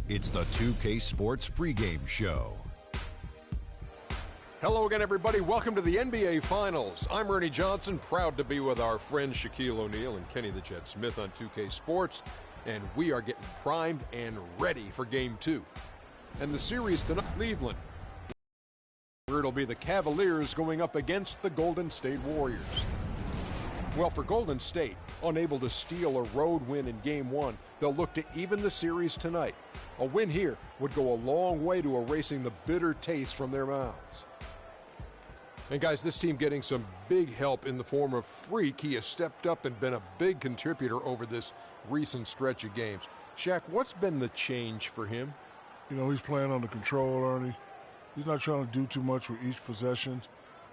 It's the 2K Sports pregame show. Hello again, everybody. Welcome to the NBA Finals. I'm Ernie Johnson, proud to be with our friend Shaquille O'Neal and Kenny the Jet Smith on 2K Sports, and we are getting primed and ready for Game 2. And the series tonight, Cleveland. It'll be the Cavaliers going up against the Golden State Warriors. Well, for Golden State, unable to steal a road win in Game 1, they'll look to even the series tonight. A win here would go a long way to erasing the bitter taste from their mouths. And guys, this team getting some big help in the form of Freak. He has stepped up and been a big contributor over this recent stretch of games. Shaq, what's been the change for him? You know, he's playing under control, Ernie. He's not trying to do too much with each possession.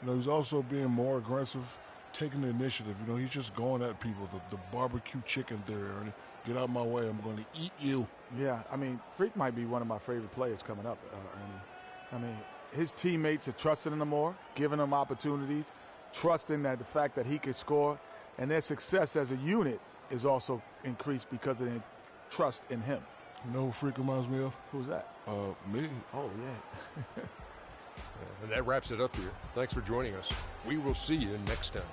You know, he's also being more aggressive, taking the initiative. You know, he's just going at people. The barbecue chicken theory, Ernie. Get out of my way. I'm going to eat you. Yeah, I mean, Freak might be one of my favorite players coming up, Ernie. I mean, his teammates are trusting him more, giving him opportunities, trusting that the fact that he could score, and their success as a unit is also increased because of their trust in him. You know who Freak reminds me of? Who's that? Me. Oh, yeah. And that wraps it up here. Thanks for joining us. We will see you next time.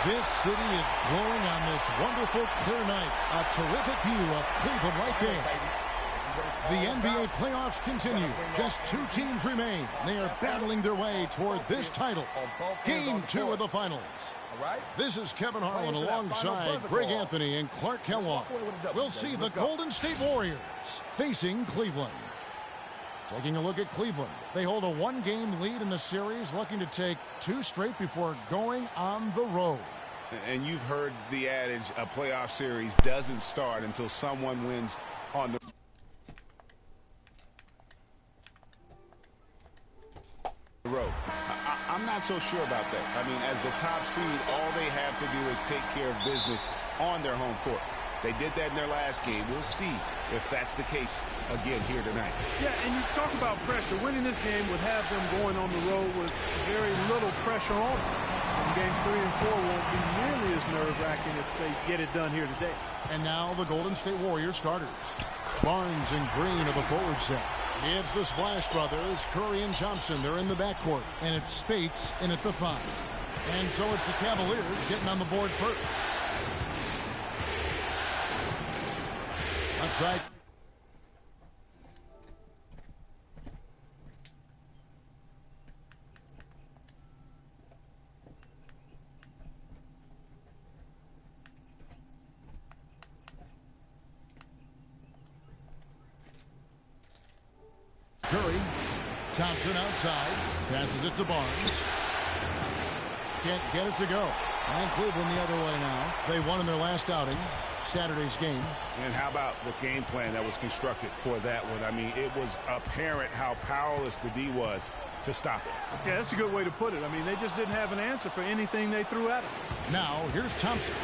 This city is glowing on this wonderful, clear night. A terrific view of Cleveland right there. The NBA playoffs continue. Just two teams remain. They are battling their way toward this title. Game 2 of the finals. This is Kevin Harlan alongside Greg Anthony and Clark Kellogg. We'll see the Golden State Warriors facing Cleveland. Taking a look at Cleveland. They hold a one-game lead in the series, looking to take 2 straight before going on the road. And you've heard the adage, a playoff series doesn't start until someone wins on the road. I'm not so sure about that. I mean, as the top seed, all they have to do is take care of business on their home court. They did that in their last game. We'll see if that's the case again here tonight. Yeah, and you talk about pressure. Winning this game would have them going on the road with very little pressure on them. And games 3 and 4 won't be nearly as nerve-wracking if they get it done here today. And now the Golden State Warriors starters. Barnes and Green are the forward set. It's the Splash Brothers, Curry and Thompson. They're in the backcourt. And it's Spates in at the 5. And so it's the Cavaliers getting on the board first. Left side. Curry. Thompson outside. Passes it to Barnes. Can't get it to go. And Cleveland the other way now. They won in their last outing. Saturday's game. And how about the game plan that was constructed for that one? I mean, it was apparent how powerless the D was to stop it. Yeah, that's a good way to put it. I mean, they just didn't have an answer for anything they threw at him. Now, here's Thompson.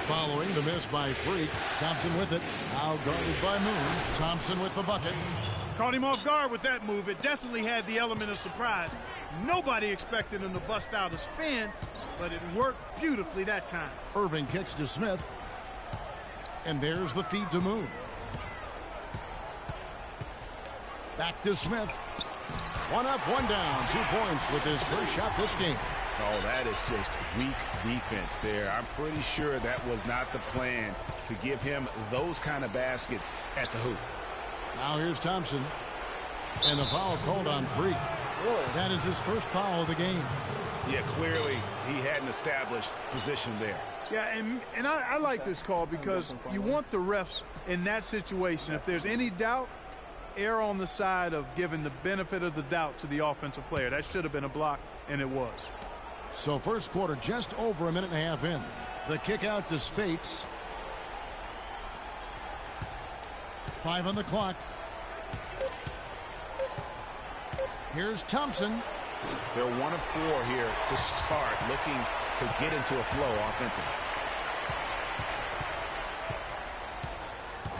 Following the miss by Freak. Thompson with it. Now guarded by Moon. Thompson with the bucket. Caught him off guard with that move. It definitely had the element of surprise. Nobody expected him to bust out a spin, but it worked beautifully that time. Irving kicks to Smith. And there's the feed to Moon. Back to Smith. 1 up, 1 down. 2 points with his first shot this game. Oh, that is just weak defense there. I'm pretty sure that was not the plan to give him those kind of baskets at the hoop. Now here's Thompson. And the foul called on Freak. That is his first foul of the game. Yeah, clearly he hadn't established position there. Yeah, and I like this call because you want the refs in that situation. If there's any doubt, err on the side of giving the benefit of the doubt to the offensive player. That should have been a block, and it was. So first quarter just over a minute and a half in. The kick out to Spates. 5 on the clock. Here's Thompson. They're 1 of 4 here to start, looking to get into a flow offensively.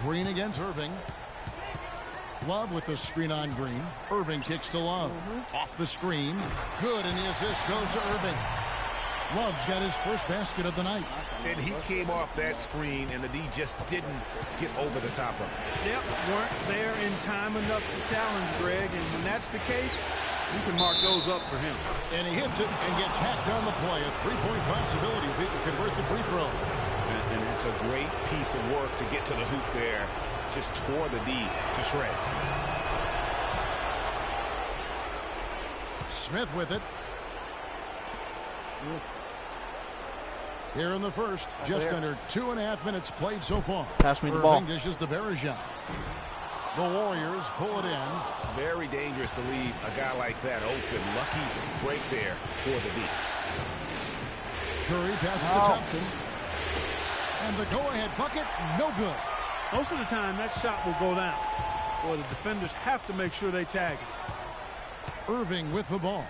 Green against Irving. Love with the screen on Green. Irving kicks to Love. Off the screen. Good, and the assist goes to Irving. Love's got his first basket of the night. And he came off that screen, and the D just didn't get over the top of him. Yep, weren't there in time enough to challenge Greg, and when that's the case, you can mark those up for him. And he hits it and gets hacked on the play. A three-point possibility if he can convert the free throw. And it's a great piece of work to get to the hoop there. Just tore the D to shreds. Smith with it. Here in the first, just under 2.5 minutes played so far. Pass me the ball. Irving dishes to Varejao. The Warriors pull it in. Very dangerous to leave a guy like that open. Lucky break there for the D. Curry passes to Thompson. And the go-ahead bucket, no good. Most of the time, that shot will go down. Or the defenders have to make sure they tag it. Irving with the ball.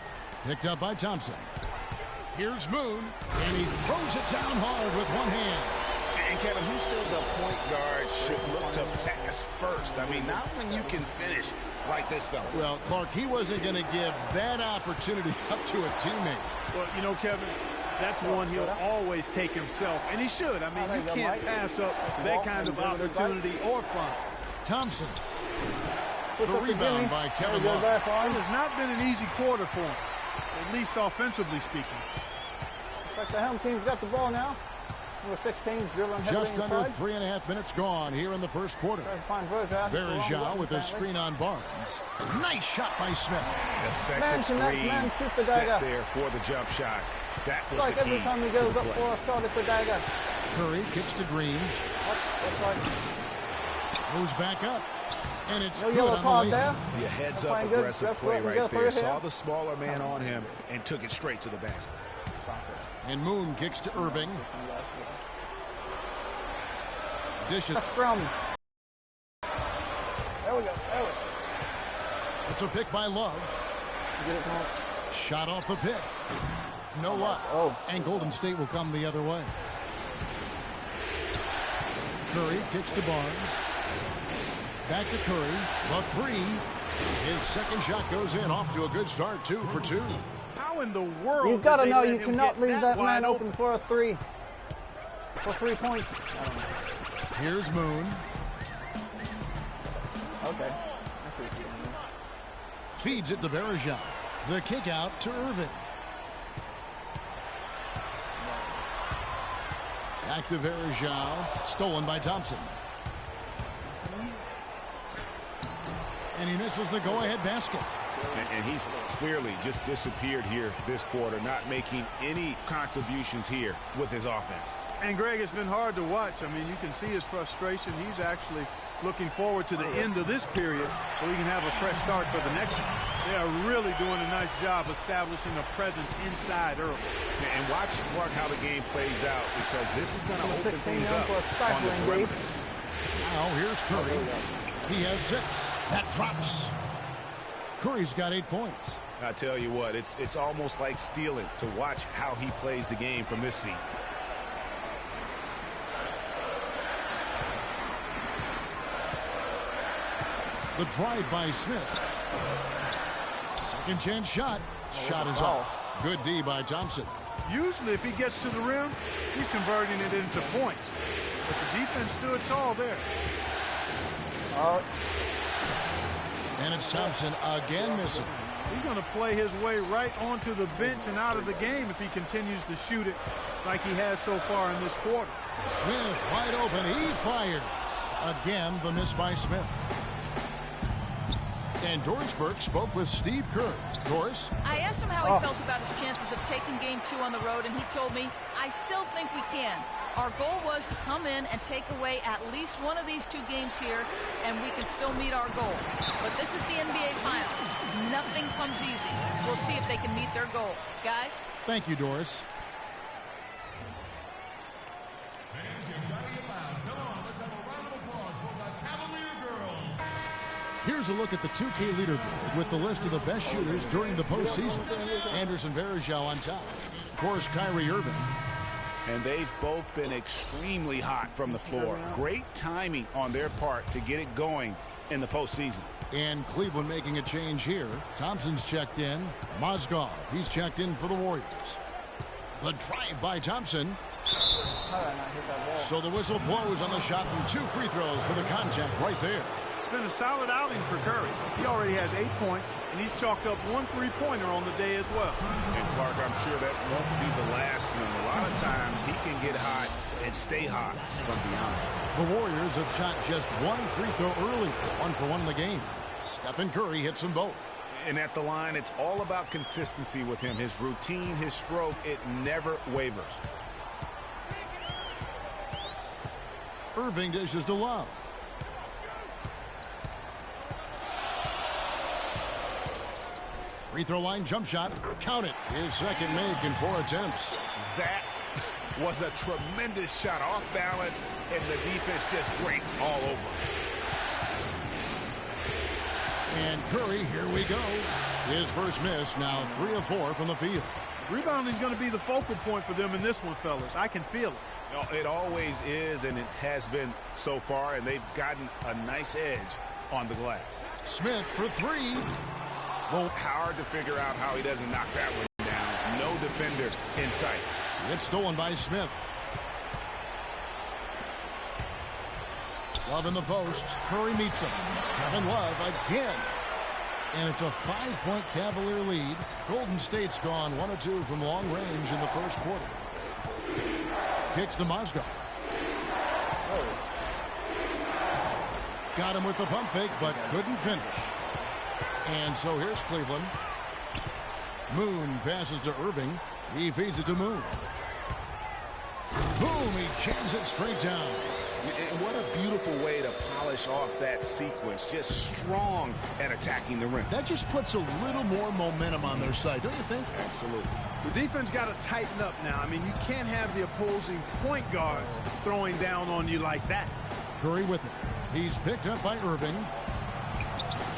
Picked up by Thompson. Here's Moon, and he throws it down hard with one hand. And Kevin, who says a point guard should look to pass first? I mean, not when you can finish like this fella. Well, Clark, he wasn't going to give that opportunity up to a teammate. Well, you know, Kevin, that's one he'll always take himself, and he should. I mean, you can't pass up that kind of opportunity or fun. Thompson. The rebound by Kevin Love. It has not been an easy quarter for him, at least offensively speaking. Like the home team's got the ball now. Number 16's dribbling heavily Just under inside. 3.5 minutes gone here in the first quarter. Varejao with a screen on Barnes. Nice shot by Smith. Effective screen set there for the jump shot. That was the key. Every time he goes up for a shot, it's a dagger. Curry kicks to Green. Moves back up. And it's good on the way. Yeah, heads up aggressive play right there. Saw the smaller man on him and took it straight to the basket. And Moon kicks to Irving. Dishes. From. There we go. It's a pick by Love. Shot off the pick. No luck. And Golden State will come the other way. Curry kicks to Barnes. Back to Curry. The three. His second shot goes in. Off to a good start. 2 for 2. How in the world? You've got to know you cannot leave that man open for a three. For 3 points. Here's Moon. Okay. Feeds it to Varejao. The kick out to Irving. Back to Varejao. Stolen by Thompson. And he misses the go-ahead basket. And he's clearly just disappeared here this quarter, not making any contributions here with his offense. And Greg, it's been hard to watch. I mean, you can see his frustration. He's actually looking forward to the end of this period so he can have a fresh start for the next one. They are really doing a nice job establishing a presence inside early. And watch how the game plays out, because this is going to open things up on the perimeter. Now here's Curry. He has 6. That drops. Curry's got 8 points. I tell you what, it's almost like stealing to watch how he plays the game from this seat. The drive by Smith. Second chance shot. Shot is off. Good D by Thompson. Usually if he gets to the rim, he's converting it into points. But the defense stood tall there. And it's Thompson again missing. He's going to play his way right onto the bench and out of the game if he continues to shoot it like he has so far in this quarter. Smith wide open. He fires. Again, the miss by Smith. And Doris Burke spoke with Steve Kerr. Doris? I asked him how he felt about his chances of taking Game 2 on the road, and he told me, I still think we can. Our goal was to come in and take away at least one of these 2 games here, and we can still meet our goal. But this is the NBA Finals. Nothing comes easy. We'll see if they can meet their goal. Guys? Thank you, Doris. Here's a look at the 2K leaderboard with the list of the best shooters during the postseason. Anderson Varejao on top. Of course, Kyrie Irving. And they've both been extremely hot from the floor. Great timing on their part to get it going in the postseason. And Cleveland making a change here. Thompson's checked in. Mozgov, he's checked in for the Warriors. The drive by Thompson. So the whistle blows on the shot and 2 free throws for the contact right there. It's been a solid outing for Curry. He already has 8 points, and he's chalked up 1 3-pointer on the day as well. And Clark, I'm sure that won't be the last one. A lot of times he can get hot and stay hot from beyond. The Warriors have shot just 1 free throw early, 1 for 1 in the game. Stephen Curry hits them both. And at the line, it's all about consistency with him. His routine, his stroke, it never wavers. Irving dishes to Love. Free throw line jump shot. Count it. His second make in 4 attempts. That was a tremendous shot, off balance, and the defense just draped all over. And Curry, here we go. His first miss, now 3 of 4 from the field. Rebounding is going to be the focal point for them in this one, fellas. I can feel it. It always is, and it has been so far, and they've gotten a nice edge on the glass. Smith for 3. Well, hard to figure out how he doesn't knock that one down. No defender in sight. It's stolen by Smith. Love in the post. Curry meets him. Kevin Love again. And it's a 5-point Cavalier lead. Golden State's gone 1 of 2 from long range in the first quarter. Kicks to Mozgov. Got him with the pump fake, but couldn't finish. And so here's Cleveland. Moon passes to Irving. He feeds it to Moon. Boom! He jams it straight down. And what a beautiful way to polish off that sequence. Just strong at attacking the rim. That just puts a little more momentum on their side, don't you think? Absolutely. The defense got to tighten up now. I mean, you can't have the opposing point guard throwing down on you like that. Curry with it. He's picked up by Irving.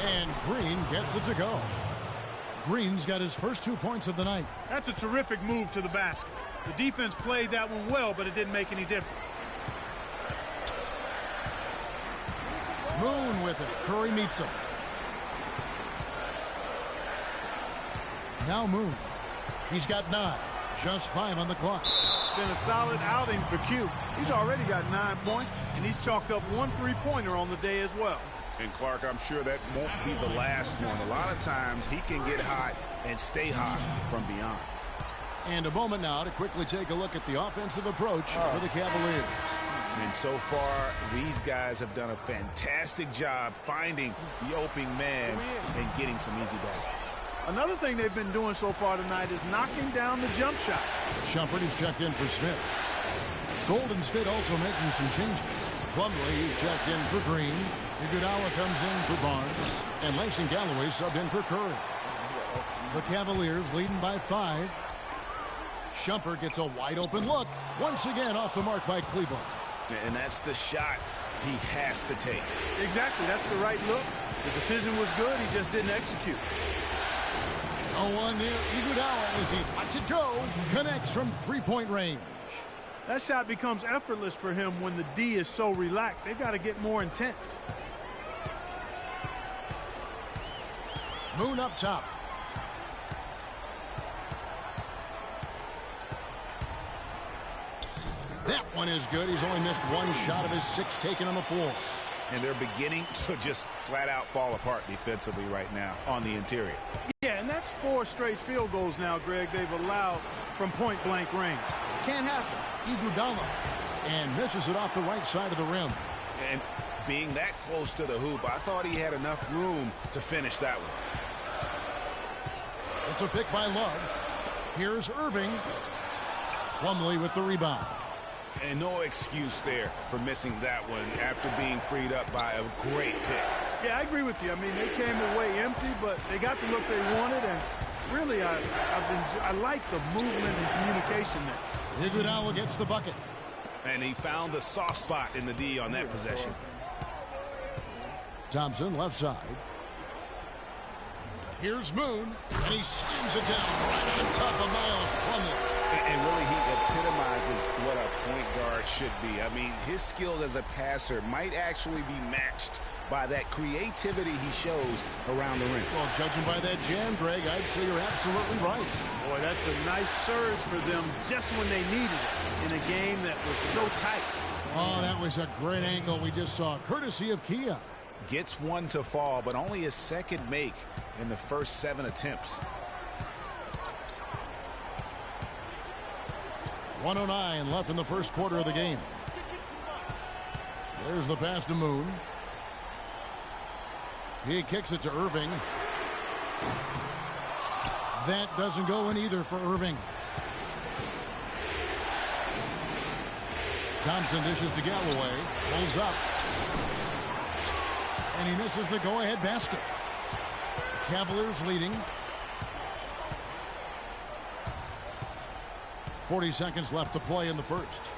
And Green gets it to go. Green's got his first 2 points of the night. That's a terrific move to the basket. The defense played that one well, but it didn't make any difference. Moon with it. Curry meets him. Now Moon. He's got 9. Just 5 on the clock. It's been a solid outing for Q. He's already got 9 points, and he's chalked up 1 3-pointer on the day as well. And Clark, I'm sure that won't be the last one. A lot of times he can get hot and stay hot from beyond. And a moment now to quickly take a look at the offensive approach for the Cavaliers. And so far, these guys have done a fantastic job finding the opening man and getting some easy baskets. Another thing they've been doing so far tonight is knocking down the jump shot. Shumpert is checked in for Smith. Golden State also making some changes. Plumlee is checked in for Green. Iguodala comes in for Barnes. And Langston Galloway subbed in for Curry. The Cavaliers leading by 5. Shumpert gets a wide open look. Once again off the mark by Cleveland. And that's the shot he has to take. Exactly. That's the right look. The decision was good. He just didn't execute. No one near Iguodala as he lets it go. Connects from 3-point range. That shot becomes effortless for him when the D is so relaxed. They've got to get more intense. Moon up top. That one is good. He's only missed 1 shot of his 6 taken on the floor. And they're beginning to just flat out fall apart defensively right now on the interior. Yeah, and that's 4 straight field goals now, Greg, they've allowed from point-blank range. Can't happen. Iguodala. And misses it off the right side of the rim. And being that close to the hoop, I thought he had enough room to finish that one. It's a pick by Love. Here's Irving. Plumlee with the rebound. And no excuse there for missing that one after being freed up by a great pick. Yeah, I agree with you. I mean, they came away empty, but they got the look they wanted, and really, I like the movement and communication there. Iguodala gets the bucket. And he found the soft spot in the D on that possession. Thompson, left side. Here's Moon, and he slams it down right on top of Miles Plumlee. And really, he epitomizes what a point guard should be. I mean, his skills as a passer might actually be matched by that creativity he shows around the rim. Well, judging by that jam, Greg, I'd say you're absolutely right. Boy, that's a nice surge for them just when they needed it in a game that was so tight. Oh, that was a great angle we just saw, courtesy of Kia. Gets one to fall, but only his second make in the first 7 attempts. 1:09 left in the first quarter of the game. There's the pass to Moon. He kicks it to Irving. That doesn't go in either for Irving. Thompson dishes to Galloway. Pulls up. And he misses the go-ahead basket. Cavaliers leading. 40 seconds left to play in the first.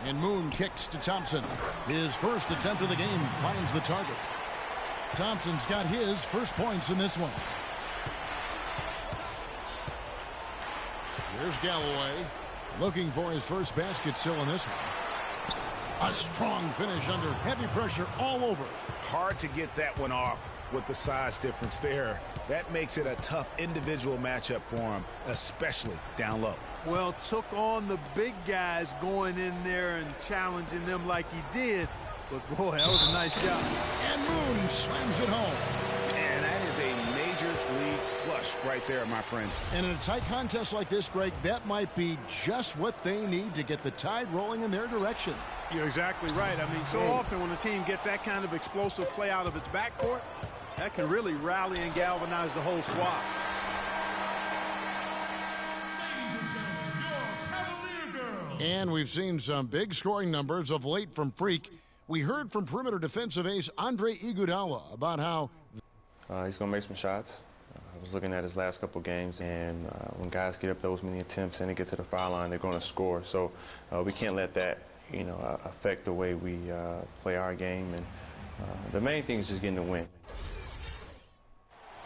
And Moon kicks to Thompson. His first attempt of the game finds the target. Thompson's got his first points in this one. Here's Galloway looking for his first basket still in this one. A strong finish under heavy pressure all over. Hard to get that one off with the size difference there. That makes it a tough individual matchup for him, especially down low. Well, took on the big guys going in there and challenging them like he did. But, boy, that was a nice job. And Moon slams it home. And that is a major league flush right there, my friends. And in a tight contest like this, Greg, that might be just what they need to get the tide rolling in their direction. You're exactly right. I mean, so often when a team gets that kind of explosive play out of its backcourt, that can really rally and galvanize the whole squad. And we've seen some big scoring numbers of late from Freak. We heard from perimeter defensive ace Andre Iguodala about how he's going to make some shots. I was looking at his last couple games, and when guys get up those many attempts and they get to the foul line, they're going to score. So we can't let that, affect the way we play our game. And the main thing is just getting the win.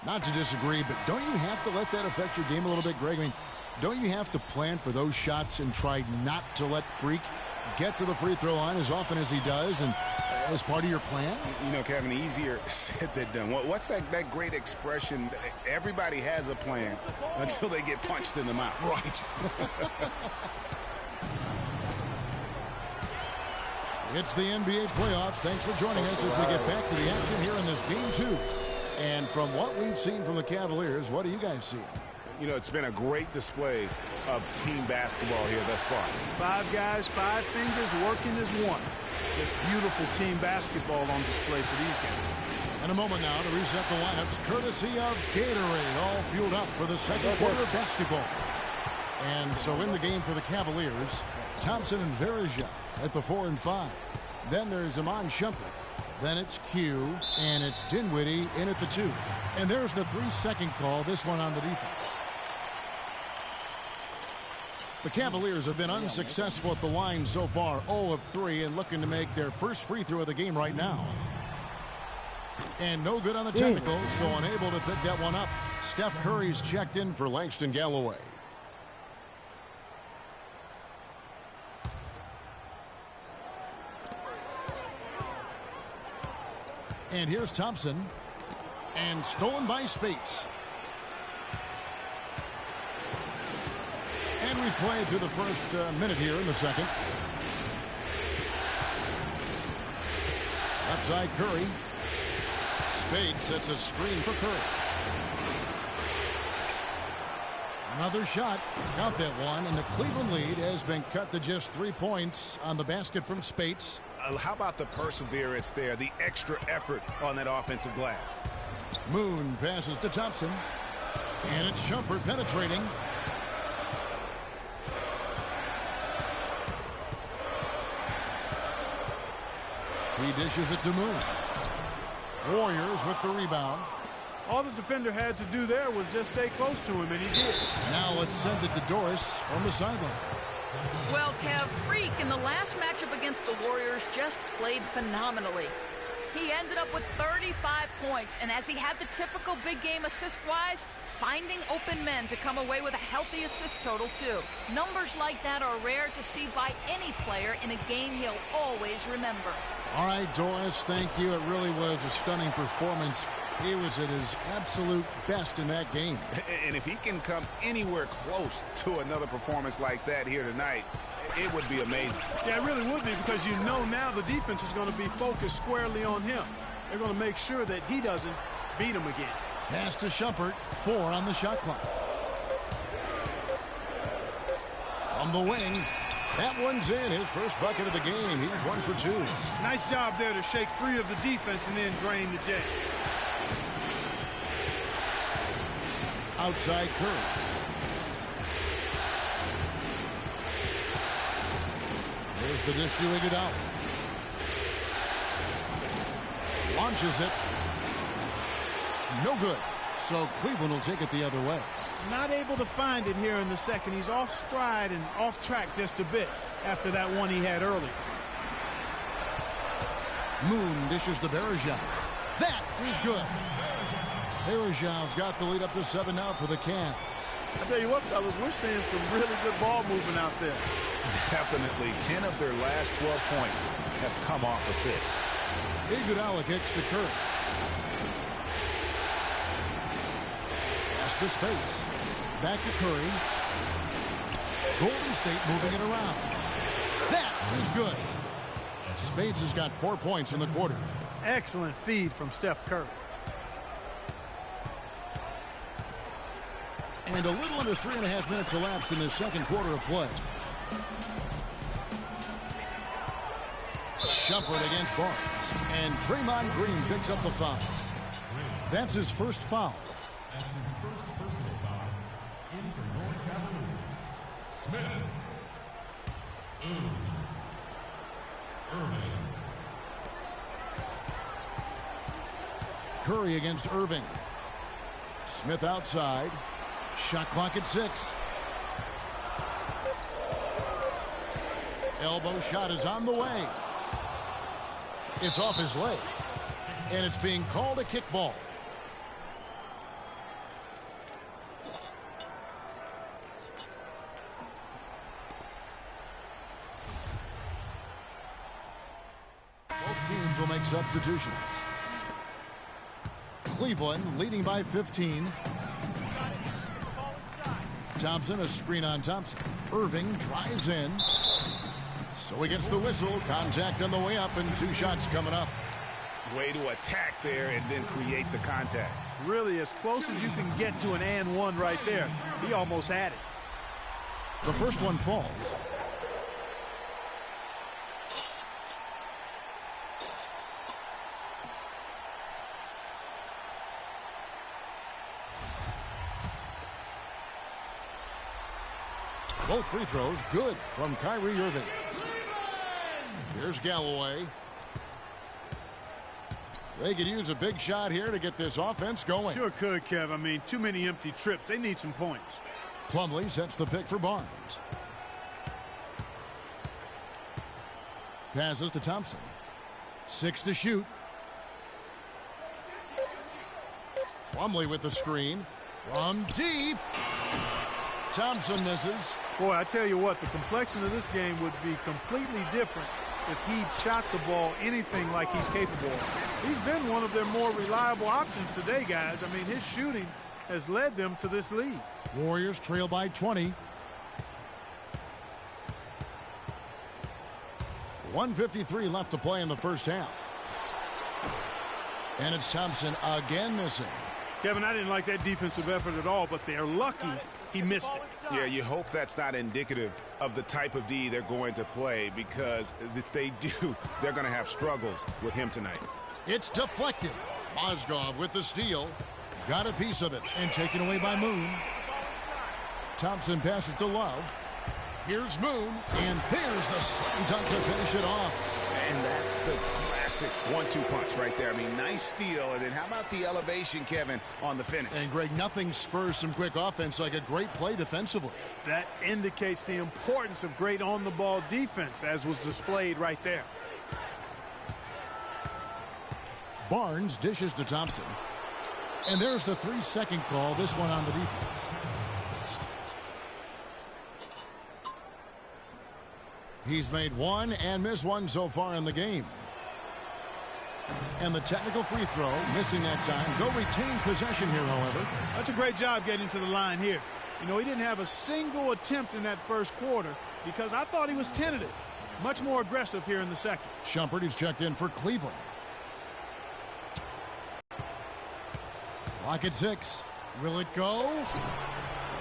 Not to disagree, but don't you have to let that affect your game a little bit, Greg? I mean, don't you have to plan for those shots and try not to let Freak get to the free throw line as often as he does and as part of your plan? Kevin, easier said than done. What's that great expression? Everybody has a plan until they get punched in the mouth. Right. It's the NBA playoffs. Thanks for joining us as we get back to the action here in this game 2. And from what we've seen from the Cavaliers, what do you guys see? It's been a great display of team basketball here thus far. 5 guys, 5 fingers working as one. Just beautiful team basketball on display for these guys. In a moment now to reset the lineups, courtesy of Gatorade, all fueled up for the second quarter of basketball. And so in the game for the Cavaliers, Thompson and Verija at the 4 and 5. Then there's Iman Shumpert. Then it's Q, and it's Dinwiddie in at the 2. And there's the 3-second call, this one on the defense. The Cavaliers have been unsuccessful at the line so far, 0 of 3, and looking to make their first free throw of the game right now. And no good on the technical, so unable to pick that one up. Steph Curry's checked in for Langston Galloway. And here's Thompson. And stolen by Spates. And we play through the first minute here in the second. Left side Curry. Spates sets a screen for Curry. Another shot. Got that one. And the Cleveland lead has been cut to just 3 points on the basket from Spates. How about the perseverance there, the extra effort on that offensive glass? Moon passes to Thompson. And it's Shumpert penetrating. He dishes it to Moon. Warriors with the rebound. All the defender had to do there was just stay close to him, and he did. Now let's send it to Doris from the sideline. Well, Kev, Freak in the last matchup against the Warriors just played phenomenally. He ended up with 35 points, and as he had the typical big game assist-wise, finding open men to come away with a healthy assist total, too. Numbers like that are rare to see by any player in a game he'll always remember. All right, Doris, thank you. It really was a stunning performance. He was at his absolute best in that game. And if he can come anywhere close to another performance like that here tonight, it would be amazing. Yeah, it really would be, because you know now the defense is going to be focused squarely on him. They're going to make sure that he doesn't beat him again. Pass to Shumpert, 4 on the shot clock. From the wing, that one's in. His first bucket of the game. He's 1 for 2. Nice job there to shake free of the defense and then drain the J. Outside Curry. There's the dish doing it out. Launches it. No good. So Cleveland will take it the other way. Not able to find it here in the second. He's off stride and off track just a bit after that one he had early. Moon dishes to Berezhov. That is good. Berezhov's got the lead up to 7 now for the Cavs. I tell you what, fellas, we're seeing some really good ball movement out there. Definitely. 10 of their last 12 points have come off assists. Iguodala kicks to Curry. Pass to space. Back to Curry. Golden State moving it around. That is good. Spades has got 4 points in the quarter. Excellent feed from Steph Curry. And a little under 3.5 minutes elapsed in the second quarter of play. Shumpert against Barnes. And Draymond Green picks up the foul. That's his first foul. That's his first personal foul. In for North Cavaliers. Smith. Irving. Curry against Irving. Smith outside. Shot clock at 6. Elbow shot is on the way. It's off his leg. And it's being called a kickball. Both teams will make substitutions. Cleveland leading by 15. Thompson, a screen on Thompson. Irving drives in. So he gets the whistle. Contact on the way up and 2 shots coming up. Way to attack there and then create the contact. Really as close as you can get to an and one right there. He almost had it. The first one falls. Both free throws good from Kyrie Irving. Here's Galloway. They could use a big shot here to get this offense going. Sure could, Kev. I mean, too many empty trips. They need some points. Plumlee sets the pick for Barnes. Passes to Thompson. 6 to shoot. Plumlee with the screen. From deep. Thompson misses. Boy, I tell you what, the complexion of this game would be completely different if he shot the ball anything like he's capable of. He's been one of their more reliable options today, guys. I mean, his shooting has led them to this lead. Warriors trail by 20. 1:53 left to play in the first half. And it's Thompson again missing. Kevin, I didn't like that defensive effort at all, but they're lucky he missed it. Yeah, you hope that's not indicative of the type of D they're going to play, because if they do, they're going to have struggles with him tonight. It's deflected. Mozgov with the steal. Got a piece of it and taken away by Moon. Thompson passes to Love. Here's Moon, and there's the slam dunk to finish it off. And that's the classic 1-2 punch right there. I mean, nice steal. And then how about the elevation, Kevin, on the finish? And, Greg, nothing spurs some quick offense like a great play defensively. That indicates the importance of great on-the-ball defense, as was displayed right there. Barnes dishes to Thompson. And there's the 3-second call, this one on the defense. He's made one and missed one so far in the game. And the technical free throw, missing that time. They'll retain possession here, however. That's a great job getting to the line here. You know, he didn't have a single attempt in that first quarter because I thought he was tentative. Much more aggressive here in the second. Shumpert is checked in for Cleveland. Clock at 6. Will it go?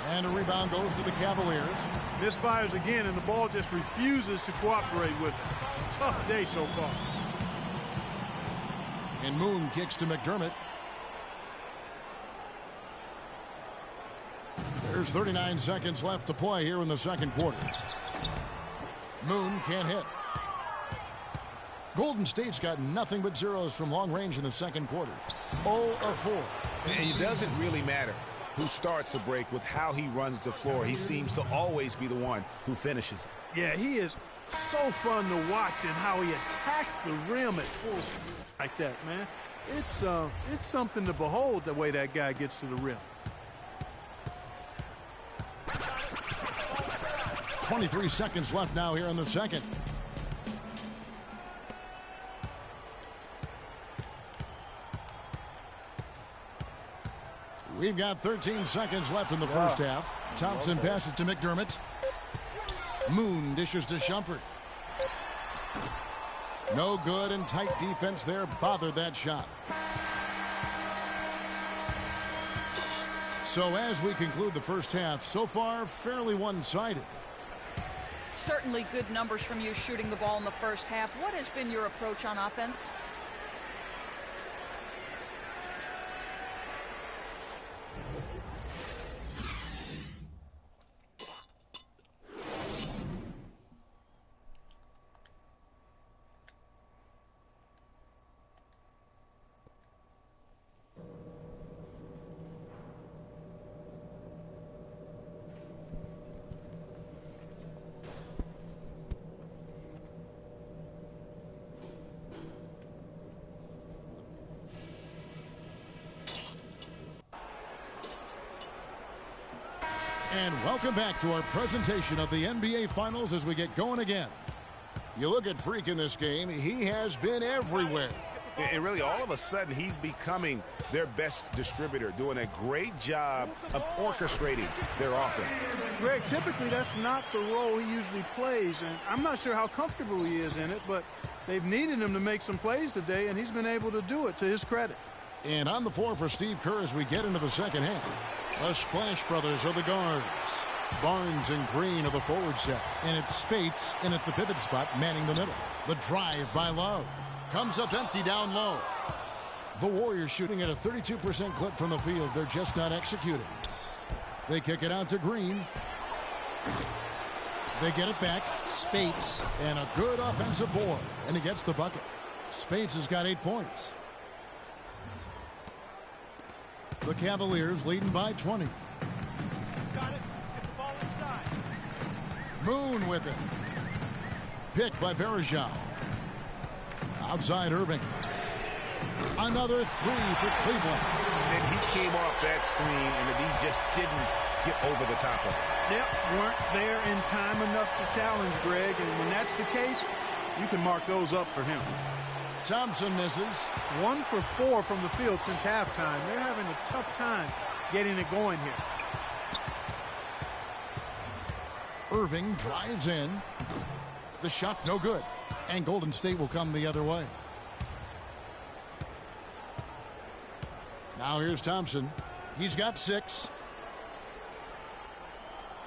And a rebound goes to the Cavaliers. Misfires again, and the ball just refuses to cooperate with him. It's a tough day so far. And Moon kicks to McDermott. There's 39 seconds left to play here in the second quarter. Moon can't hit. Golden State's got nothing but zeros from long range in the second quarter. 0 of 4. And it doesn't really matter who starts the break with how he runs the floor. He seems to always be the one who finishes it. Yeah, he is so fun to watch and how he attacks the rim at full speed like that, man. It's something to behold the way that guy gets to the rim. 23 seconds left now here in the second. We've got 13 seconds left in the first half. Thompson passes to McDermott. Moon dishes to Shumpert. No good, and tight defense there bothered that shot. So as we conclude the first half, so far fairly one-sided. Certainly good numbers from you shooting the ball in the first half. What has been your approach on offense? And welcome back to our presentation of the NBA Finals as we get going again. You look at Freak in this game, he has been everywhere. And really, all of a sudden, he's becoming their best distributor, doing a great job of orchestrating their offense. Greg, typically that's not the role he usually plays, and I'm not sure how comfortable he is in it, but they've needed him to make some plays today, and he's been able to do it to his credit. And on the floor for Steve Kerr as we get into the second half. The Splash Brothers are the guards. Barnes and Green are the forward set. And it's Spates in at the pivot spot, manning the middle. The drive by Love. Comes up empty down low. The Warriors shooting at a 32% clip from the field. They're just not executing. They kick it out to Green. They get it back. Spates. And a good offensive board. And he gets the bucket. Spates has got 8 points. The Cavaliers leading by 20. Got it. Get the ball inside. Moon with it. Picked by Verajao. Outside Irving. Another three for Cleveland. And he came off that screen, and the D just didn't get over the top of it. Yep, weren't there in time enough to challenge Greg, and when that's the case, you can mark those up for him. Thompson misses. 1 for 4 from the field since halftime. They're having a tough time getting it going here. Irving drives in. The shot no good. And Golden State will come the other way. Now here's Thompson. He's got 6.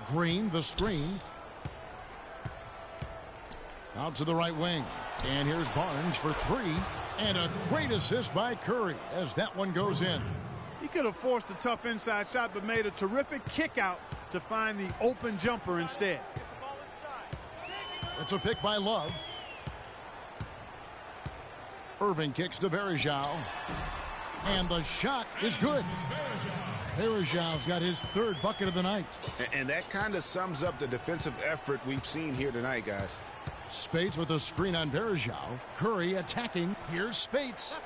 Green, the screen. Out to the right wing. And here's Barnes for 3. And a great assist by Curry as that one goes in. He could have forced a tough inside shot, but made a terrific kick out to find the open jumper instead. It's a pick by Love. Irving kicks to Verajao. And the shot is good. Verajao's got his 3rd bucket of the night. And that kind of sums up the defensive effort we've seen here tonight, guys. Spates with a screen on Verajao. Curry attacking. Here's Spates.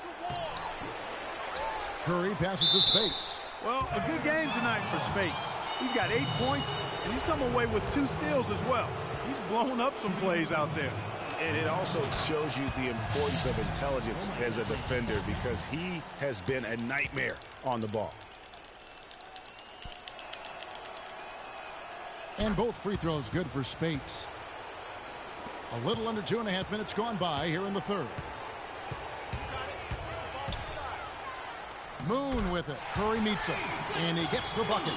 Curry passes to Spates. Well, a good game tonight for Spates. He's got 8 points, and he's come away with 2 steals as well. He's blown up some plays out there. And it also shows you the importance of intelligence as a defender because he has been a nightmare on the ball. And both free throws good for Spates. A little under 2.5 minutes gone by here in the third. Moon with it. Curry meets him, and he gets the bucket.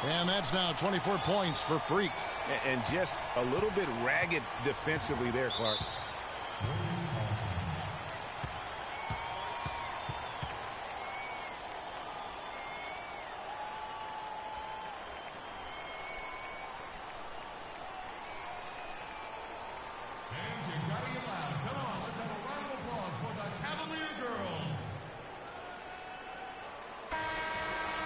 And that's now 24 points for Freak. And just a little bit ragged defensively there, Clark. Fans, you gotta get loud. Come on, let's have a round of applause for the Cavalier girls.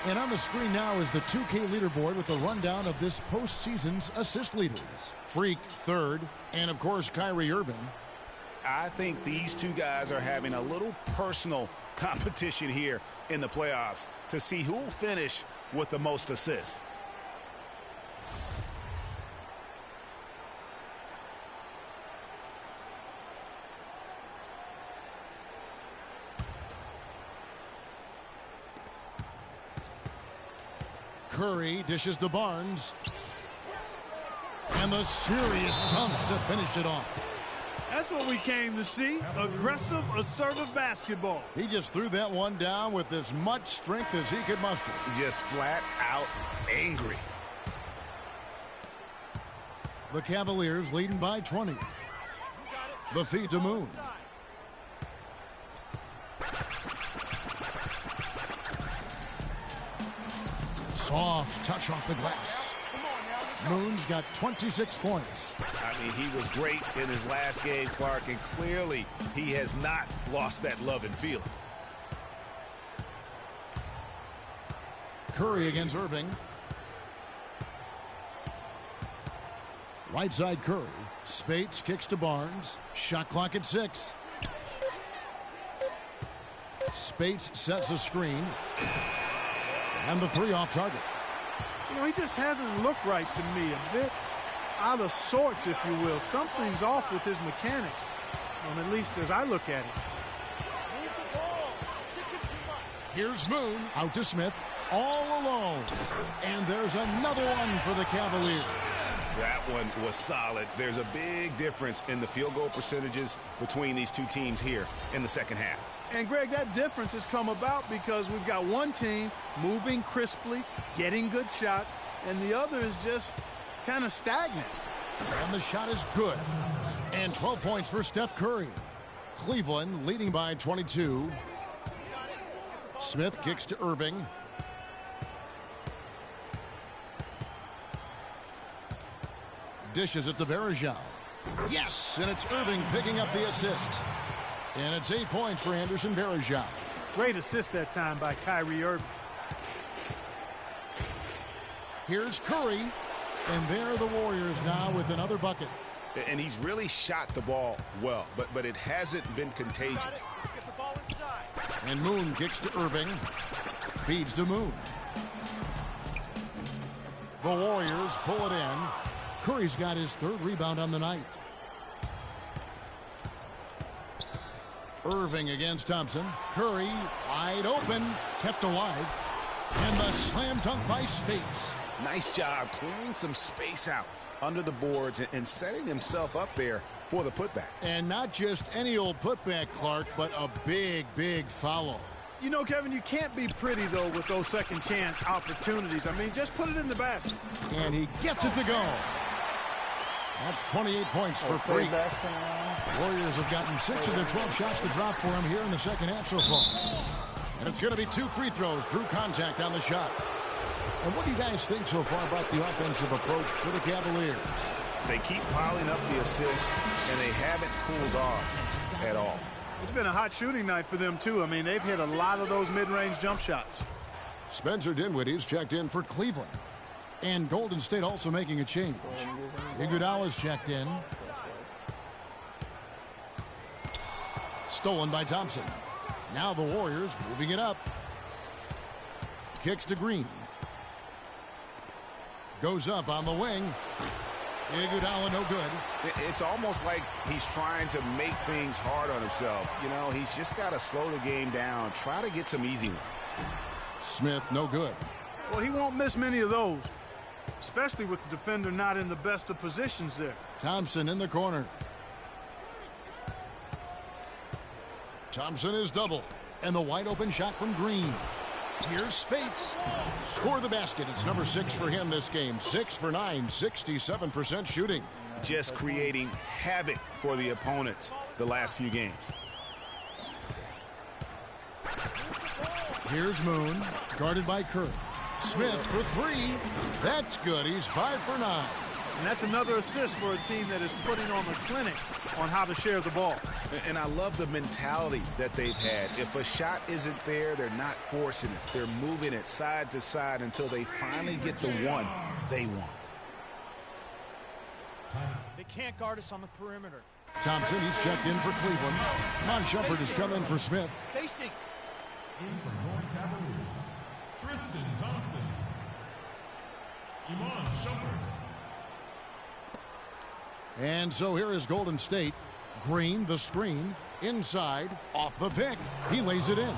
And on the screen now is the 2K leaderboard with the rundown of this postseason's assist leaders. Freak third, and of course Kyrie Irving. I think these two guys are having a little personal competition here in the playoffs to see who will finish with the most assists. Curry dishes to Barnes. And the serious dunk to finish it off. That's what we came to see. Aggressive, assertive basketball. He just threw that one down with as much strength as he could muster. Just flat out angry. The Cavaliers leading by 20. The feed to Moon. Soft touch off the glass. Moon's got 26 points. I mean, he was great in his last game, Clark, and clearly he has not lost that love and feeling. Curry against Irving. Right side Curry. Spates kicks to Barnes. Shot clock at 6. Spates sets a screen. And the 3 off target. You know, he just hasn't looked right to me. A bit out of sorts, if you will. Something's off with his mechanics, at least as I look at it. Here's Moon out to Smith. All alone. And there's another one for the Cavaliers. That one was solid. There's a big difference in the field goal percentages between these two teams here in the second half. And, Greg, that difference has come about because we've got one team moving crisply, getting good shots, and the other is just kind of stagnant. And the shot is good. And 12 points for Steph Curry. Cleveland leading by 22. Smith kicks to Irving. Dishes it to Varejao. Yes, and it's Irving picking up the assist. And it's 8 points for Anderson Varejao. Great assist that time by Kyrie Irving. Here's Curry. And there are the Warriors now with another bucket. And he's really shot the ball well, but it hasn't been contagious. And Moon kicks to Irving. Feeds to Moon. The Warriors pull it in. Curry's got his 3rd rebound on the night. Irving against Thompson. Curry wide open, kept alive. And the slam dunk by Spates. Nice job clearing some space out under the boards and setting himself up there for the putback. And not just any old putback, Clark, but a big, big follow. You know, Kevin, you can't be pretty, though, with those second chance opportunities. I mean, just put it in the basket. And he gets it to go. That's 28 points for Freak. Warriors have gotten 6 of their 12 shots to drop for him here in the second half so far. And it's going to be 2 free throws. Drew contact on the shot. And what do you guys think so far about the offensive approach for the Cavaliers? They keep piling up the assists, and they haven't cooled off at all. It's been a hot shooting night for them, too. I mean, they've hit a lot of those mid-range jump shots. Spencer Dinwiddie's checked in for Cleveland. And Golden State also making a change. Iguodala's checked in. Stolen by Thompson. Now the Warriors moving it up. kicks to Green. Goes up on the wing. Iguodala no good. It's almost like he's trying to make things hard on himself. You know, he's just got to slow the game down. Try to get some easy ones. Smith no good. Well, he won't miss many of those, especially with the defender not in the best of positions there. Thompson in the corner. Thompson is double. And the wide open shot from Green. Here's Spates. Score the basket. It's number 6 for him this game. 6 for 9, 67% shooting. Just creating havoc for the opponents the last few games. Here's Moon, guarded by Curry. Smith for 3. That's good. He's 5 for 9. And that's another assist for a team that is putting on a clinic on how to share the ball. And I love the mentality that they've had. If a shot isn't there, they're not forcing it. They're moving it side to side until they finally get the one they want. They can't guard us on the perimeter. Thompson, he's checked in for Cleveland. Mon Shumpert has come in for Smith. Spacing. In for North Cavaliers, Tristan Thompson. Iman Shumpert. And so here is Golden State. Green, the screen, inside, off the pick. He lays it in.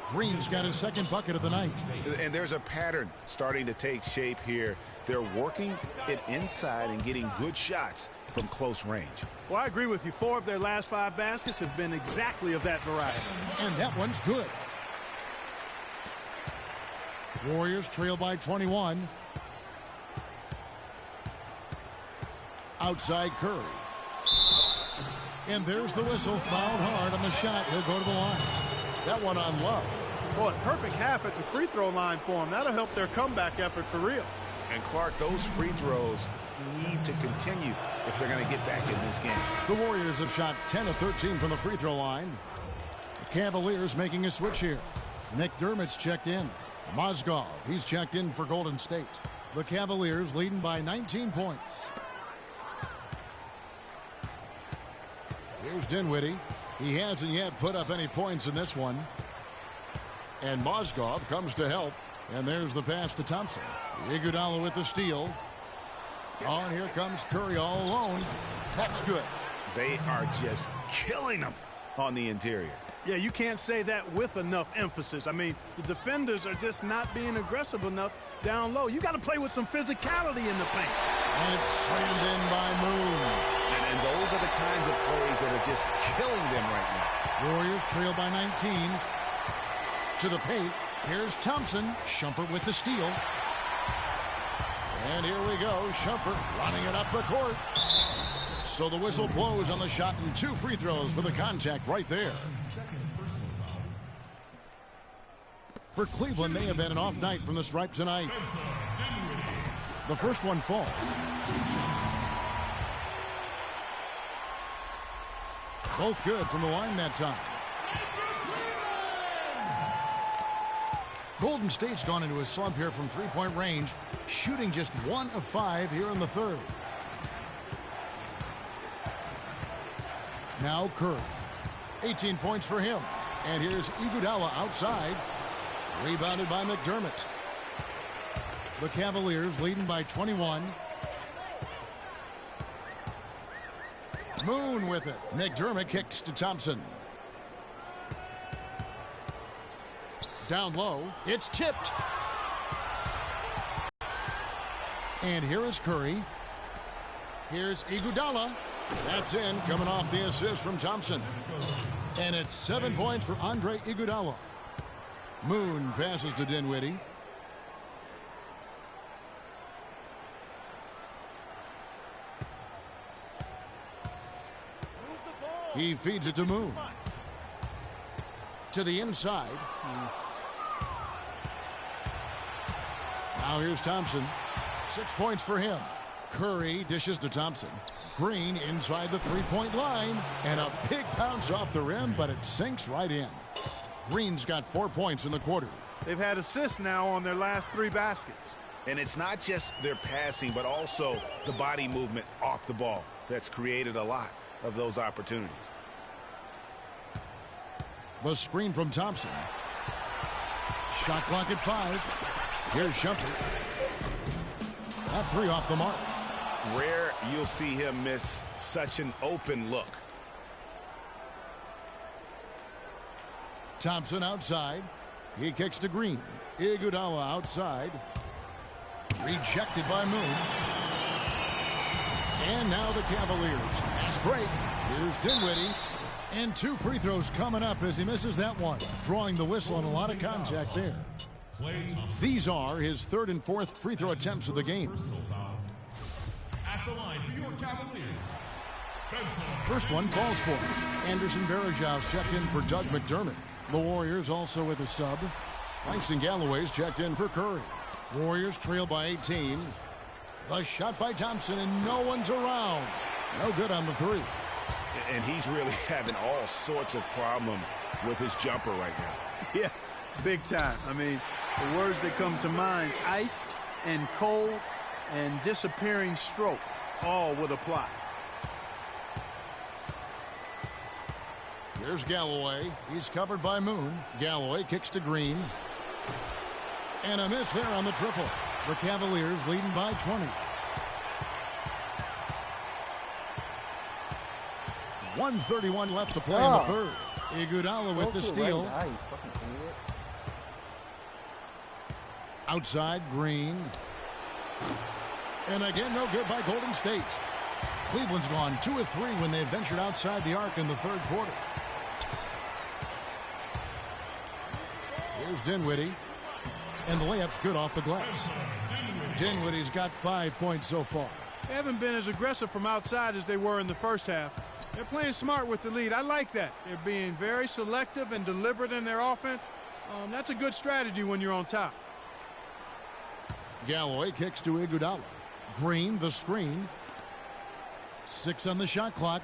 Green's got his second bucket of the night. And there's a pattern starting to take shape here. They're working it inside and getting good shots from close range. Well, I agree with you. 4 of their last 5 baskets have been exactly of that variety. And that one's good. Warriors trail by 21. Outside Curry. And there's the whistle. Fouled hard on the shot. He'll go to the line. That one on Love. Boy, perfect half at the free throw line for him. That'll help their comeback effort for real. And Clark, those free throws need to continue if they're going to get back in this game. The Warriors have shot 10 of 13 from the free throw line. The Cavaliers making a switch here. McDermott's checked in. Mozgov, he's checked in for Golden State. The Cavaliers leading by 19 points. Here's Dinwiddie. He hasn't yet put up any points in this one. And Mozgov comes to help. And there's the pass to Thompson. Iguodala with the steal. Oh, and here comes Curry all alone. That's good. They are just killing them on the interior. Yeah, you can't say that with enough emphasis. I mean, the defenders are just not being aggressive enough down low. You got to play with some physicality in the paint. And it's slammed in by Moon. And those are the kinds of plays that are just killing them right now. Warriors trail by 19. To the paint. Here's Thompson. Shumpert with the steal. And here we go. Shumpert running it up the court. So the whistle blows on the shot and 2 free throws for the contact right there. For Cleveland, they have had an off night from the stripe tonight. The first one falls. Both good from the line that time. Golden State's gone into a slump here from three-point range, shooting just 1 of 5 here in the third. Now Curry. 18 points for him. And here's Iguodala outside. Rebounded by McDermott. The Cavaliers leading by 21. Moon with it. McDermott kicks to Thompson. Down low. It's tipped. And here is Curry. Here's Iguodala. That's in, coming off the assist from Thompson. And it's 7 points for Andre Iguodala. Moon passes to Dinwiddie. He feeds it to Moon. To the inside. Now here's Thompson. 6 points for him. Curry dishes to Thompson. Green inside the three-point line. And a big bounce off the rim, but it sinks right in. Green's got 4 points in the quarter. They've had assists now on their last 3 baskets. And it's not just their passing, but also the body movement off the ball that's created a lot of those opportunities. The screen from Thompson. Shot clock at 5. Here's Shumpert. That 3 off the mark. Rare you'll see him miss such an open look. Thompson outside. He kicks to Green. Iguodala outside. Rejected by Moon. And now the Cavaliers. Fast break. Here's Dinwiddie. And 2 free throws coming up as he misses that one. Drawing the whistle on a lot of contact there. These are his 3rd and 4th free throw attempts of the game. At the line for your Cavaliers, Spencer. First one falls for him. Anderson Varejau's checked in for Doug McDermott. The Warriors also with a sub. Langston Galloway's checked in for Curry. Warriors trail by 18. The shot by Thompson, and no one's around. No good on the 3. And he's really having all sorts of problems with his jumper right now. Yeah, big time. I mean, the words that come to mind, ice and cold and disappearing stroke, all would apply. Here's Galloway. He's covered by Moon. Galloway kicks to Green. And a miss there on the triple. The Cavaliers leading by 20. 1:31 left to play in the 3rd. Iguodala with the steal. Outside, Green. And again, no good by Golden State. Cleveland's gone 2 of 3 when they ventured outside the arc in the 3rd quarter. Here's Dinwiddie. And the layup's good off the glass. Dinwiddie's got 5 points so far. They haven't been as aggressive from outside as they were in the first half. They're playing smart with the lead. I like that. They're being very selective and deliberate in their offense. That's a good strategy when you're on top. Galloway kicks to Iguodala. Green, the screen. 6 on the shot clock.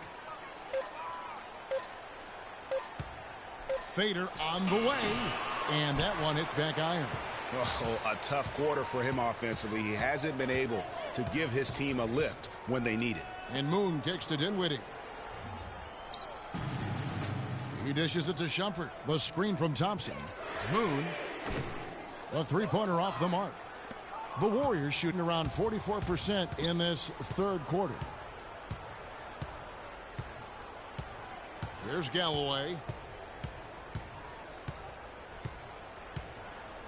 Fader on the way. And that one hits back iron. Oh, a tough quarter for him offensively. He hasn't been able to give his team a lift when they need it. And Moon kicks to Dinwiddie. He dishes it to Shumpert. The screen from Thompson. Moon. A 3-pointer off the mark. The Warriors shooting around 44% in this 3rd quarter. Here's Galloway.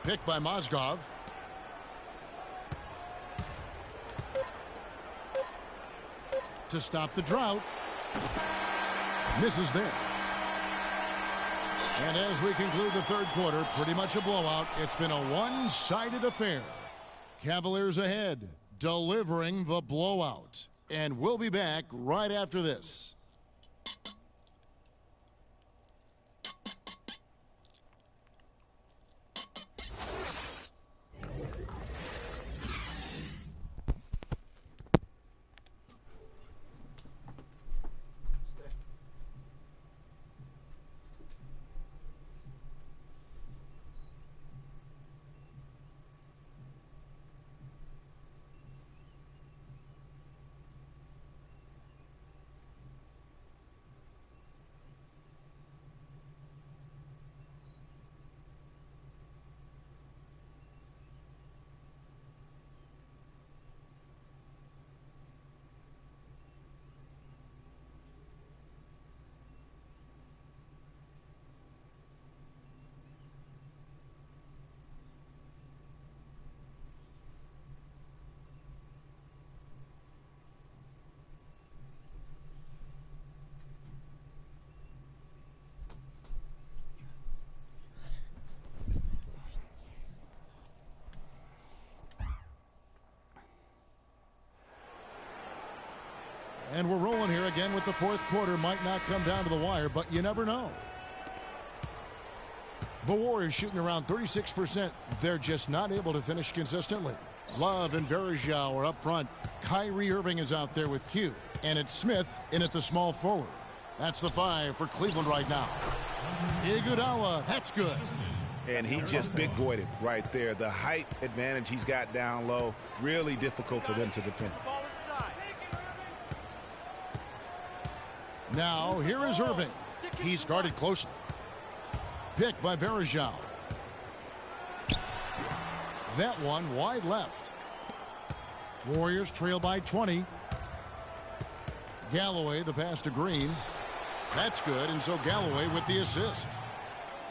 Picked by Mozgov. To stop the drought. Misses there. And as we conclude the 3rd quarter, pretty much a blowout. It's been a one-sided affair. Cavaliers ahead, delivering the blowout. And we'll be back right after this. And we're rolling here again with the 4th quarter. Might not come down to the wire, but you never know. The Warriors shooting around 36%. They're just not able to finish consistently. Love and Varejao are up front. Kyrie Irving is out there with Q. And it's Smith in at the small forward. That's the 5 for Cleveland right now. Iguodala, that's good. And he just big boyed it right there. The height advantage he's got down low, really difficult for them to defend. Now, here is Irving. He's guarded closely. Picked by Varejao. That one wide left. Warriors trail by 20. Galloway, the pass to Green. That's good, and so Galloway with the assist.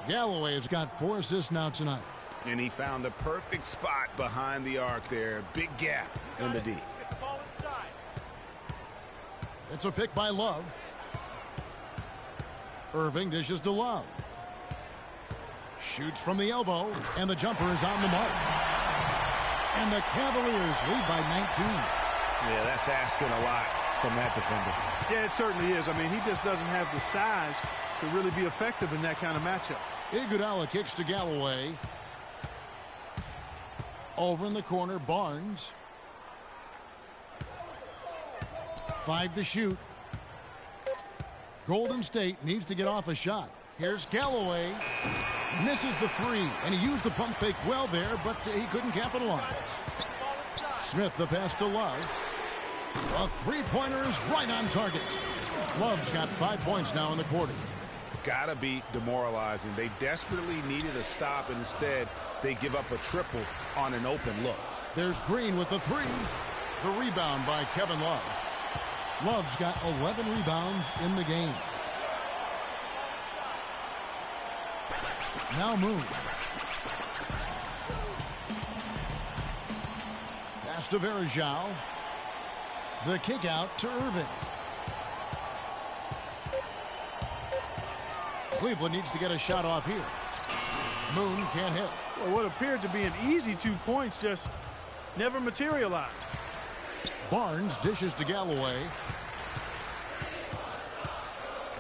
Galloway has got 4 assists now tonight. And he found the perfect spot behind the arc there. Big gap in the D. It's a pick by Love. Irving dishes to Love. Shoots from the elbow, and the jumper is on the mark. And the Cavaliers lead by 19. Yeah, that's asking a lot from that defender. Yeah, it certainly is. I mean, he just doesn't have the size to really be effective in that kind of matchup. Iguodala kicks to Galloway. Over in the corner, Barnes. 5 to shoot. Golden State needs to get off a shot. Here's Galloway. Misses the 3, and he used the pump fake well there, but he couldn't capitalize. Smith, the pass to Love. A three-pointer is right on target. Love's got 5 points now in the quarter. Gotta be demoralizing. They desperately needed a stop, and instead they give up a triple on an open look. There's Green with the 3. The rebound by Kevin Love. Love's got 11 rebounds in the game. Now Moon. Pass to Varejao. The kick out to Irving. Cleveland needs to get a shot off here. Moon can't hit. Well, what appeared to be an easy 2 points just never materialized. Barnes dishes to Galloway.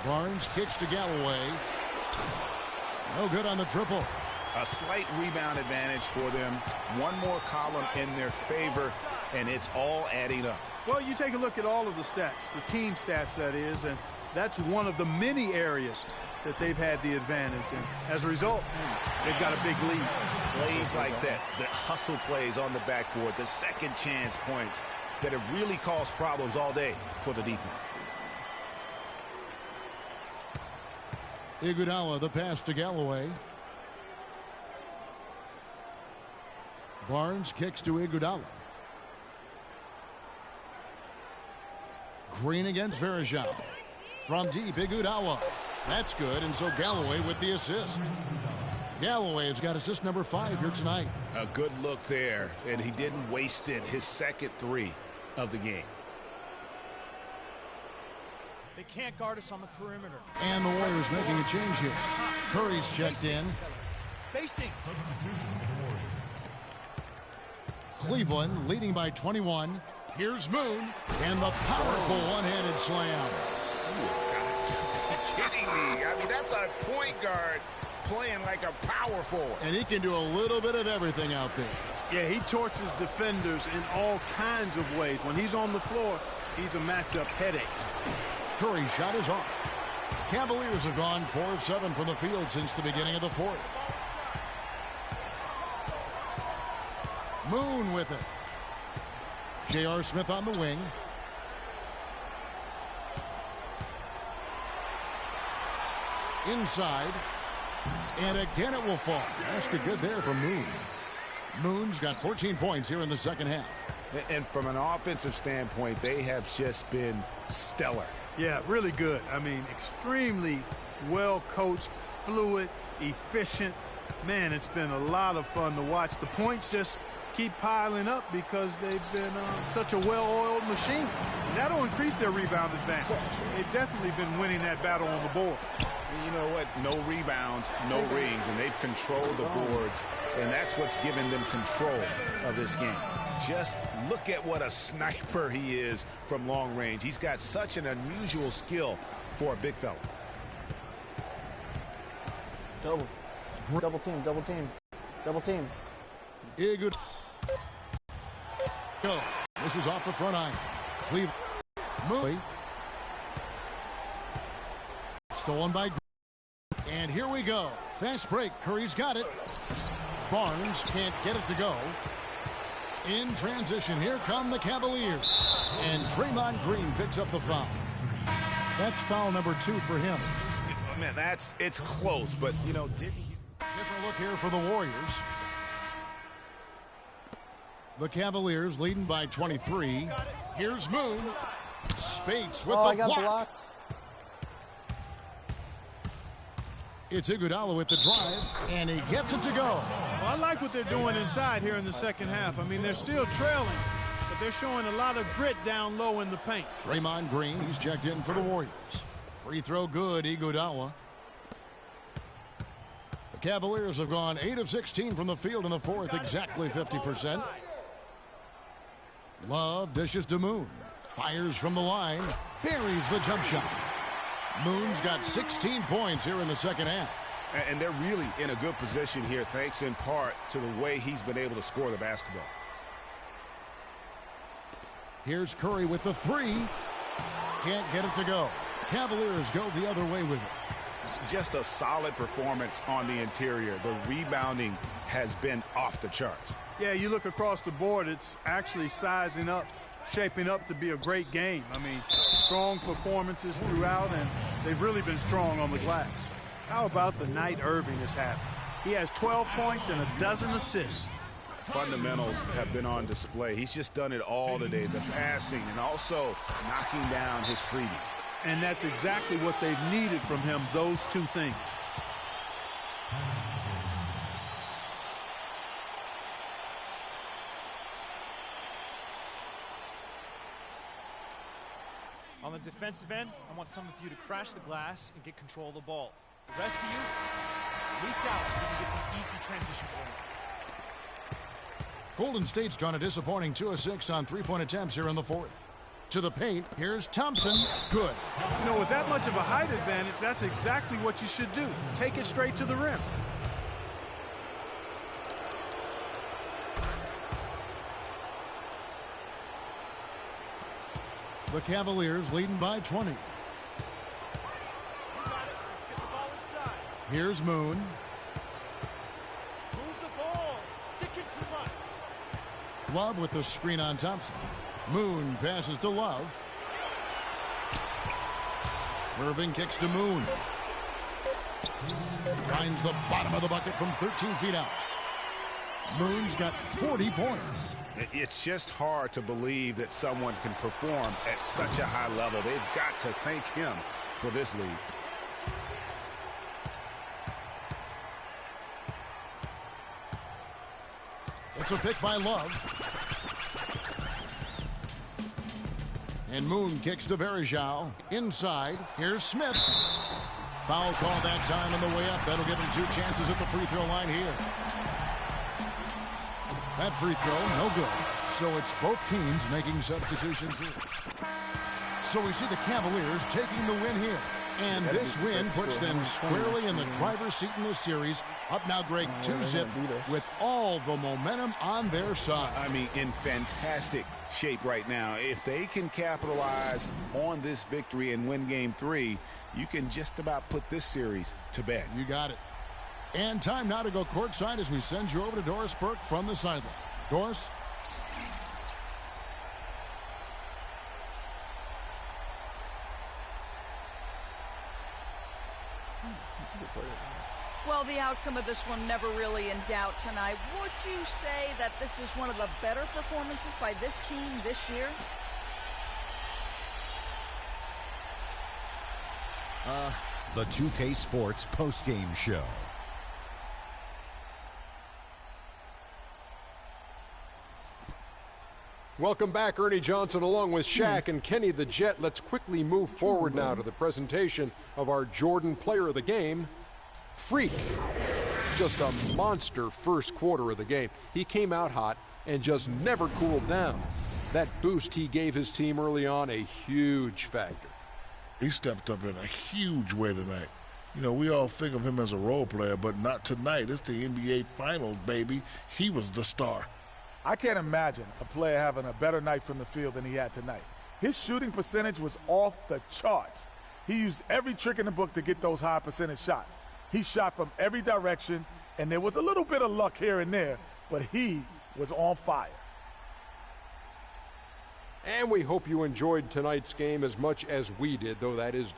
Barnes kicks to Galloway. No good on the triple. A slight rebound advantage for them. One more column in their favor, and it's all adding up. Well, you take a look at all of the stats, the team stats that is, and that's one of the many areas that they've had the advantage. And as a result, they've got a big lead. Plays like that, the hustle plays on the backboard, the second chance points that have really caused problems all day for the defense. Iguodala, the pass to Galloway. Barnes kicks to Iguodala. Green against Varejao. From deep, Iguodala. That's good, and so Galloway with the assist. Galloway has got assist number 5 here tonight. A good look there, and he didn't waste it. His second 3 of the game. They can't guard us on the perimeter. And the Warriors making a change here. Curry's checked in. Spacing. Cleveland leading by 21. Here's Moon, and the powerful one-handed slam. You're kidding me. I mean, that's a point guard playing like a power forward. And he can do a little bit of everything out there. Yeah, he torches defenders in all kinds of ways. When he's on the floor, he's a matchup headache. Curry's shot is off. Cavaliers have gone 4 of 7 from the field since the beginning of the 4th. Moon with it. J.R. Smith on the wing. Inside. And again it will fall. That's the good there from Moon. Moon's got 14 points here in the second half. And from an offensive standpoint, they have just been stellar. Yeah, really good. I mean, extremely well coached, fluid, efficient. Man, it's been a lot of fun to watch. The points just keep piling up because they've been such a well-oiled machine. And that'll increase their rebound advantage. They've definitely been winning that battle on the board. You know what? No rebounds, no rings, and they've controlled the boards, and that's what's given them control of this game. Just look at what a sniper he is from long range. He's got such an unusual skill for a big fella. Double team, double team, double team. Good. Go. This is off the front line. Cleveland. Moon. Stolen by Green. And here we go. Fast break. Curry's got it. Barnes can't get it to go. In transition, here come the Cavaliers. And Draymond Green picks up the foul. That's foul number 2 for him. Man, it's close, but, you know, different look here for the Warriors. The Cavaliers leading by 23. Here's Moon. Spates with I the got block. blocked. It's Iguodala with the drive, and he gets it to go. Well, I like what they're doing inside here in the second half. I mean, they're still trailing, but they're showing a lot of grit down low in the paint. Draymond Green, he's checked in for the Warriors. Free throw good, Iguodala. The Cavaliers have gone 8 of 16 from the field in the fourth, exactly 50%. Love dishes to Moon. Fires from the line, buries the jump shot. Moon's got 16 points here in the second half. And they're really in a good position here, thanks in part to the way he's been able to score the basketball. Here's Curry with the three. Can't get it to go. Cavaliers go the other way with it. Just a solid performance on the interior. The rebounding has been off the charts. Yeah, you look across the board, it's actually sizing up, shaping up to be a great game. I mean, strong performances throughout, and they've really been strong on the glass. How about the night Irving has had? He has 12 points and a dozen assists. Fundamentals have been on display. He's just done it all today, the passing and also knocking down his freebies. And that's exactly what they've needed from him, those two things. On the defensive end, I want some of you to crash the glass and get control of the ball. The rest of you, leak out so we can get some easy transition points. Golden State's gone a disappointing 2 of 6 on three-point attempts here in the fourth. To the paint, here's Thompson. Good. You know, with that much of a height advantage, that's exactly what you should do. Take it straight to the rim. The Cavaliers leading by 20. Here's Moon. Move the ball. Stick it too much. Love with the screen on Thompson. Moon passes to Love. Irving kicks to Moon. Finds the bottom of the bucket from 13 feet out. Moon's got 40 points. It's just hard to believe that someone can perform at such a high level. They've got to thank him for this lead. It's a pick by Love. And Moon kicks to Verjao. Inside, here's Smith. Foul call that time on the way up. That'll give him 2 chances at the free throw line here. That free throw, no good. So it's both teams making substitutions here. So we see the Cavaliers taking the win here. And this win puts them squarely in the driver's seat in this series. Up now, Greg, 2-0 with all the momentum on their side. I mean, in fantastic shape right now. If they can capitalize on this victory and win game 3, you can just about put this series to bed. You got it. And time now to go courtside as we send you over to Doris Burke from the sideline. Doris? Well, the outcome of this one never really in doubt tonight. Would you say that this is one of the better performances by this team this year? The 2K Sports postgame show. Welcome back, Ernie Johnson, along with Shaq and Kenny the Jet. Let's quickly move forward now to the presentation of our Jordan Player of the Game, Freak. Just a monster first quarter of the game. He came out hot and just never cooled down. That boost he gave his team early on, a huge factor. He stepped up in a huge way tonight. You know, we all think of him as a role player, but not tonight. It's the NBA Finals, baby. He was the star. I can't imagine a player having a better night from the field than he had tonight. His shooting percentage was off the charts. He used every trick in the book to get those high percentage shots. He shot from every direction, and there was a little bit of luck here and there, but he was on fire. And we hope you enjoyed tonight's game as much as we did, though that is